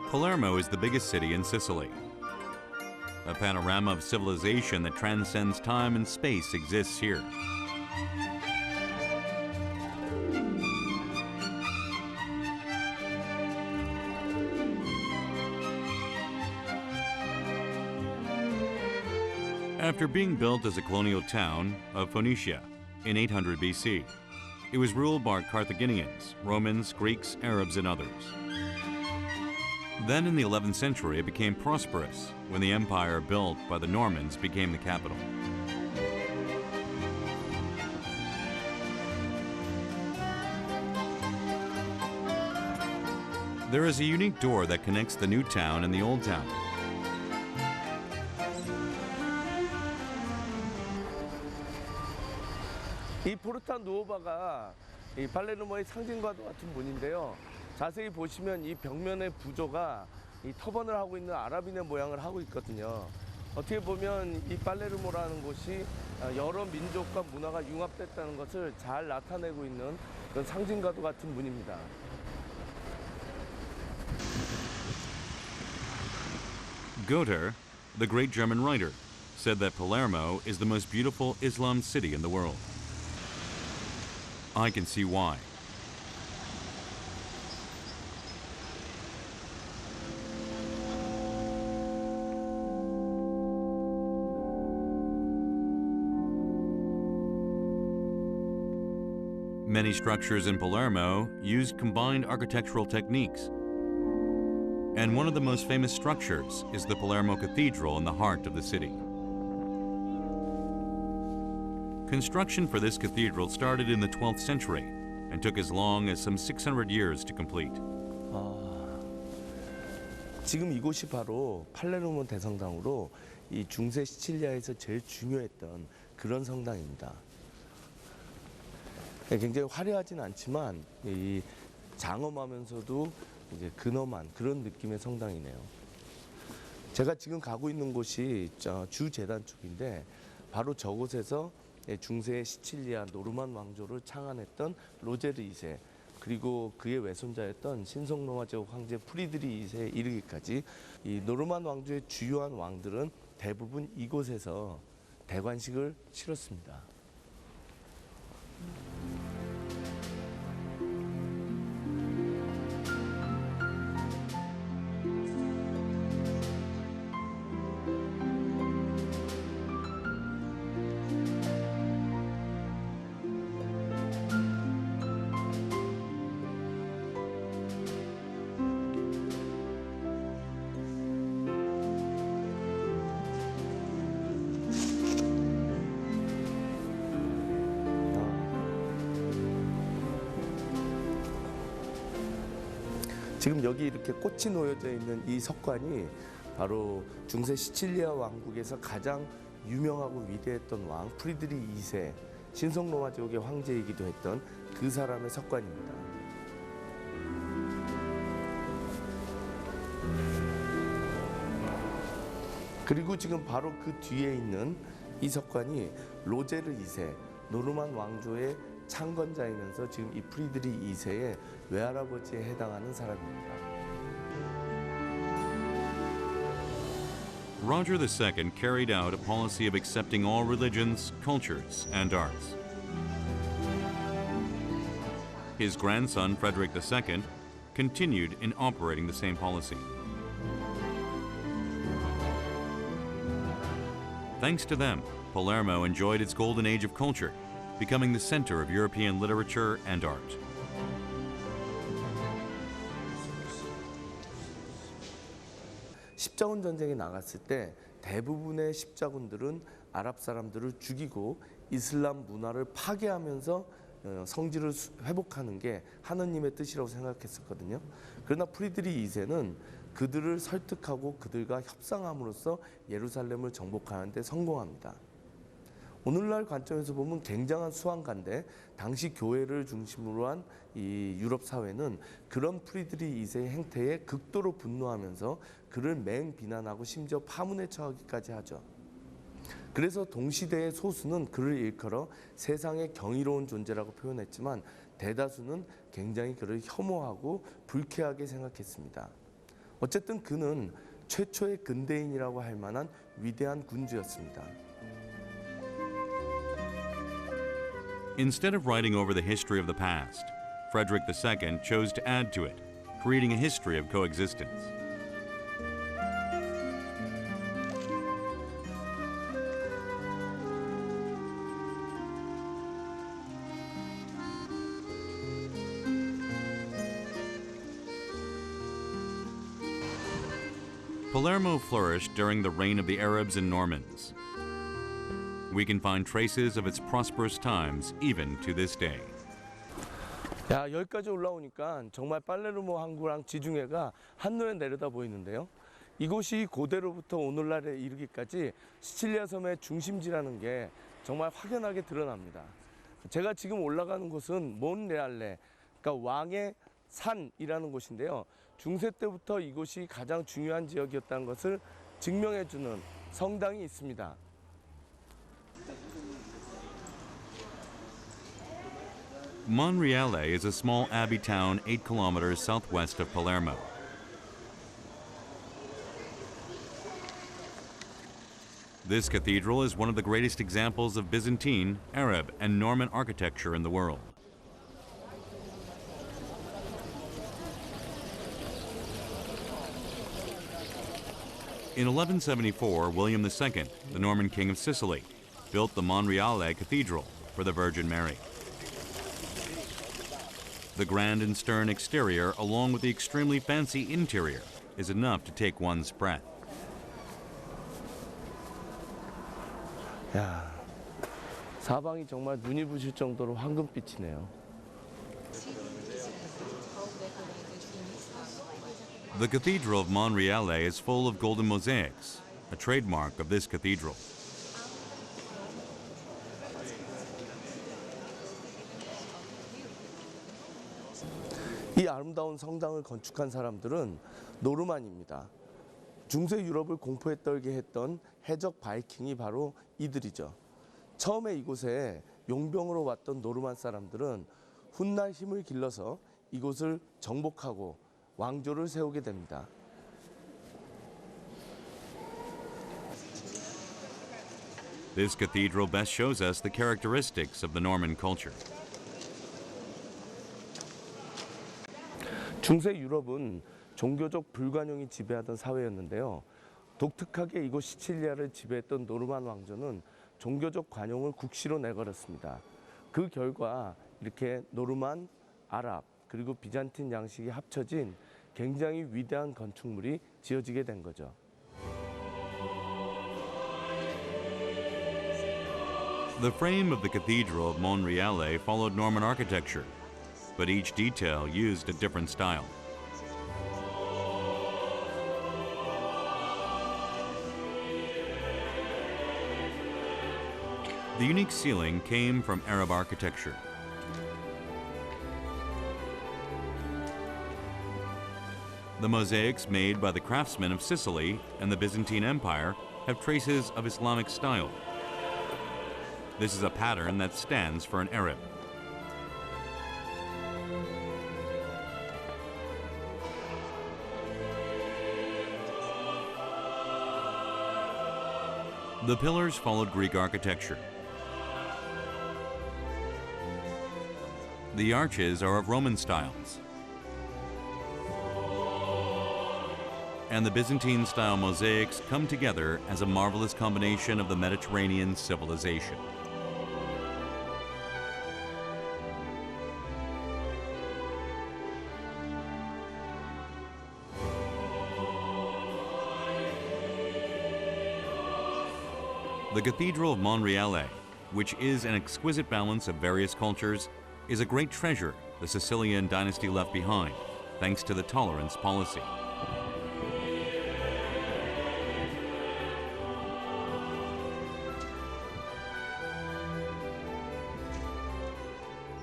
Palermo is the biggest city in Sicily. A panorama of civilization that transcends time and space exists here. After being built as a colonial town of Phoenicia in 800 BC, it was ruled by Carthaginians, Romans, Greeks, Arabs, and others. Then in the 11th century, it became prosperous when the empire built by the Normans became the capital. There is a unique door that connects the new town and the old town. 이 포르타 누오바가 이 팔레르모의 상징과도 같은 문인데요. 자세히 보시면 이 벽면의 부조가 이 터번을 하고 있는 아랍인의 모양을 하고 있거든요. 어떻게 보면 이 팔레르모라는 곳이 여러 민족과 문화가 융합됐다는 것을 잘 나타내고 있는 그런 상징과도 같은 문입니다. Goethe, the great German writer, said that Palermo is the most beautiful Islam city in the world. I can see why. Many structures in Palermo use combined architectural techniques. And one of the most famous structures is the Palermo Cathedral in the heart of the city. Construction for this cathedral started in the 12th century and took as long as some 600 years to complete. 지금 이곳이 바로 팔레르모 대성당으로 이 중세 시칠리아에서 제일 중요했던 그런 성당입니다. 굉장히 화려하진 않지만 이 장엄하면서도 이제 근엄한 그런 느낌의 성당이네요. 제가 지금 가고 있는 곳이 주재단 쪽인데 바로 저곳에서 중세 시칠리아 노르만 왕조를 창안했던 로제르 2세 그리고 그의 외손자였던 신성로마 제국 황제 프리드리 2세에 이르기까지 이 노르만 왕조의 주요한 왕들은 대부분 이곳에서 대관식을 치렀습니다. 지금 여기 이렇게 꽃이 놓여져 있는 이 석관이 바로 중세 시칠리아 왕국에서 가장 유명하고 위대했던 왕 프리드리 2세 신성로마 제국의 황제이기도 했던 그 사람의 석관입니다. 그리고 지금 바로 그 뒤에 있는 이 석관이 로제르 2세 노르만 왕조의 창건자이면서 지금 이 프리드리 2세의 외할아버지에 해당하는 사람입니다. Roger II carried out a policy of accepting all religions, cultures, and arts. His grandson, Frederick II, continued in operating the same policy. Thanks to them, Palermo enjoyed its golden age of culture, becoming the center of European literature and art. 십자군 전쟁에 나갔을 때 대부분의 십자군들은 아랍 사람들을 죽이고 이슬람 문화를 파괴하면서 성지를 회복하는 게 하느님의 뜻이라고 생각했었거든요. 그러나 프리드리 2세는 그들을 설득하고 그들과 협상함으로써 예루살렘을 정복하는 데 성공합니다. 오늘날 관점에서 보면 굉장한 수완가인데 당시 교회를 중심으로 한 이 유럽 사회는 그런 프리드리 2세의 행태에 극도로 분노하면서 그를 맹비난하고 심지어 파문에 처하기까지 하죠. 그래서 동시대의 소수는 그를 일컬어 세상의 경이로운 존재라고 표현했지만 대다수는 굉장히 그를 혐오하고 불쾌하게 생각했습니다. 어쨌든 그는 최초의 근대인이라고 할 만한 위대한 군주였습니다. Instead of writing over the history of the past, Frederick II chose to add to it, creating a history of coexistence. Palermo flourished during the reign of the Arabs and Normans. We can find traces of its prosperous times even to this day. 야, 여기까지 올라오니까 정말 팔레르모 항구랑 지중해가 한눈에 내려다 보이는데요. 이곳이 고대로부터 오늘날에 이르기까지 시칠리아 섬의 중심지라는 게 정말 확연하게 드러납니다. 제가 지금 올라가는 곳은 몬레알레, 그러니까 왕의 산이라는 곳인데요. 중세 때부터 이곳이 가장 중요한 지역이었다는 것을 증명해주는 성당이 있습니다. Monreale is a small abbey town 8 kilometers southwest of Palermo. This cathedral is one of the greatest examples of Byzantine, Arab, and Norman architecture in the world. In 1174, William II, the Norman king of Sicily, built the Monreale Cathedral for the Virgin Mary. The grand and stern exterior, along with the extremely fancy interior, is enough to take one's breath. 야, 사방이 정말 눈이 부실 정도로 황금빛이네요. The Cathedral of Monreale is full of golden mosaics, a trademark of this cathedral. 이 아름다운 성당을 건축한 사람들은 노르만입니다. 중세 유럽을 공포에 떨게 했던 해적 바이킹이 바로 이들이죠. 처음에 이곳에 용병으로 왔던 노르만 사람들은 훗날 힘을 길러서 이곳을 정복하고 왕조를 세우게 됩니다. This cathedral best shows us the characteristics of the Norman culture. 중세 유럽은 종교적 불관용이 지배하던 사회였는데요. 독특하게 이곳 시칠리아를 지배했던 노르만 왕조는 종교적 관용을 국시로 내걸었습니다. 그 결과 이렇게 노르만, 아랍, 그리고 비잔틴 양식이 합쳐진 굉장히 위대한 건축물이 지어지게 된 거죠. The frame of the Cathedral of Monreale followed Norman architecture, but each detail used a different style. The unique ceiling came from Arab architecture. The mosaics made by the craftsmen of Sicily and the Byzantine Empire have traces of Islamic style. This is a pattern that stands for an Arab. The pillars followed Greek architecture. The arches are of Roman styles. And the Byzantine-style mosaics come together as a marvelous combination of the Mediterranean civilization. The Cathedral of Monreale, which is an exquisite balance of various cultures, is a great treasure the Sicilian dynasty left behind, thanks to the tolerance policy.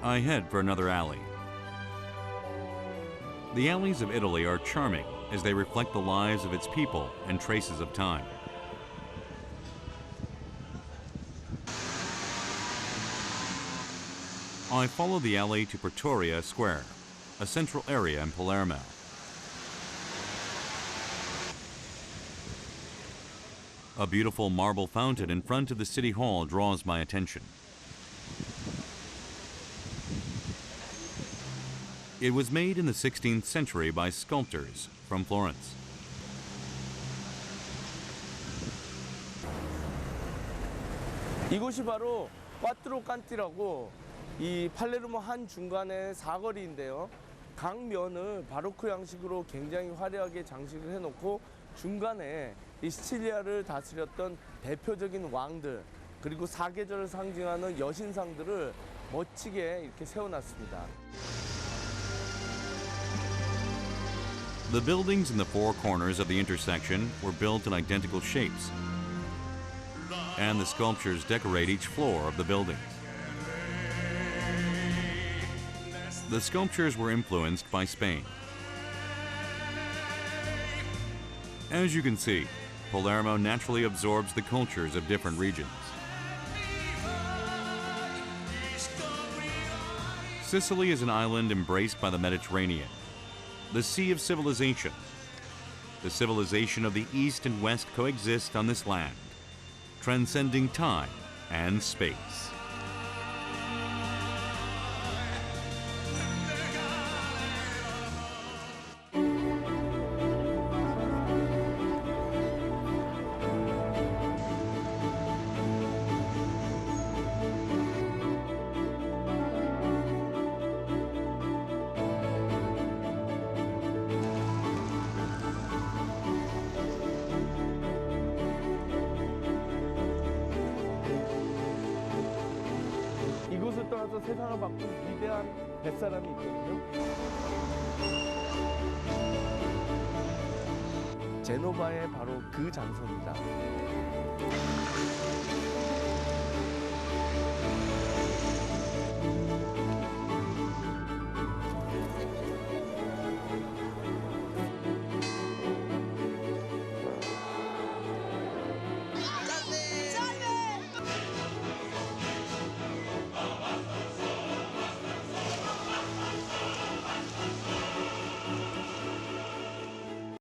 I head for another alley. The alleys of Italy are charming as they reflect the lives of its people and traces of time. I follow the alley to Pretoria Square, a central area in Palermo. A beautiful marble fountain in front of the city hall draws my attention. It was made in the 16th century by sculptors from Florence. 이곳이 바로 꽈트로 칸티라고 이 팔레르모 한 중간의 사거리인데요. 강면을 바로크 양식으로 굉장히 화려하게 장식을 해놓고 중간에 이 시칠리아를 다스렸던 대표적인 왕들 그리고 사계절을 상징하는 여신상들을 멋지게 이렇게 세워놨습니다. The buildings in the four corners of the intersection were built in identical shapes, and the sculptures decorate each floor of the buildings. The sculptures were influenced by Spain. As you can see, Palermo naturally absorbs the cultures of different regions. Sicily is an island embraced by the Mediterranean, the sea of civilization. The civilization of the East and West coexist on this land, transcending time and space. 이곳을 떠나서 세상을 바꾼 위대한 뱃사람이 있거든요. 제노바의 바로 그 장소입니다.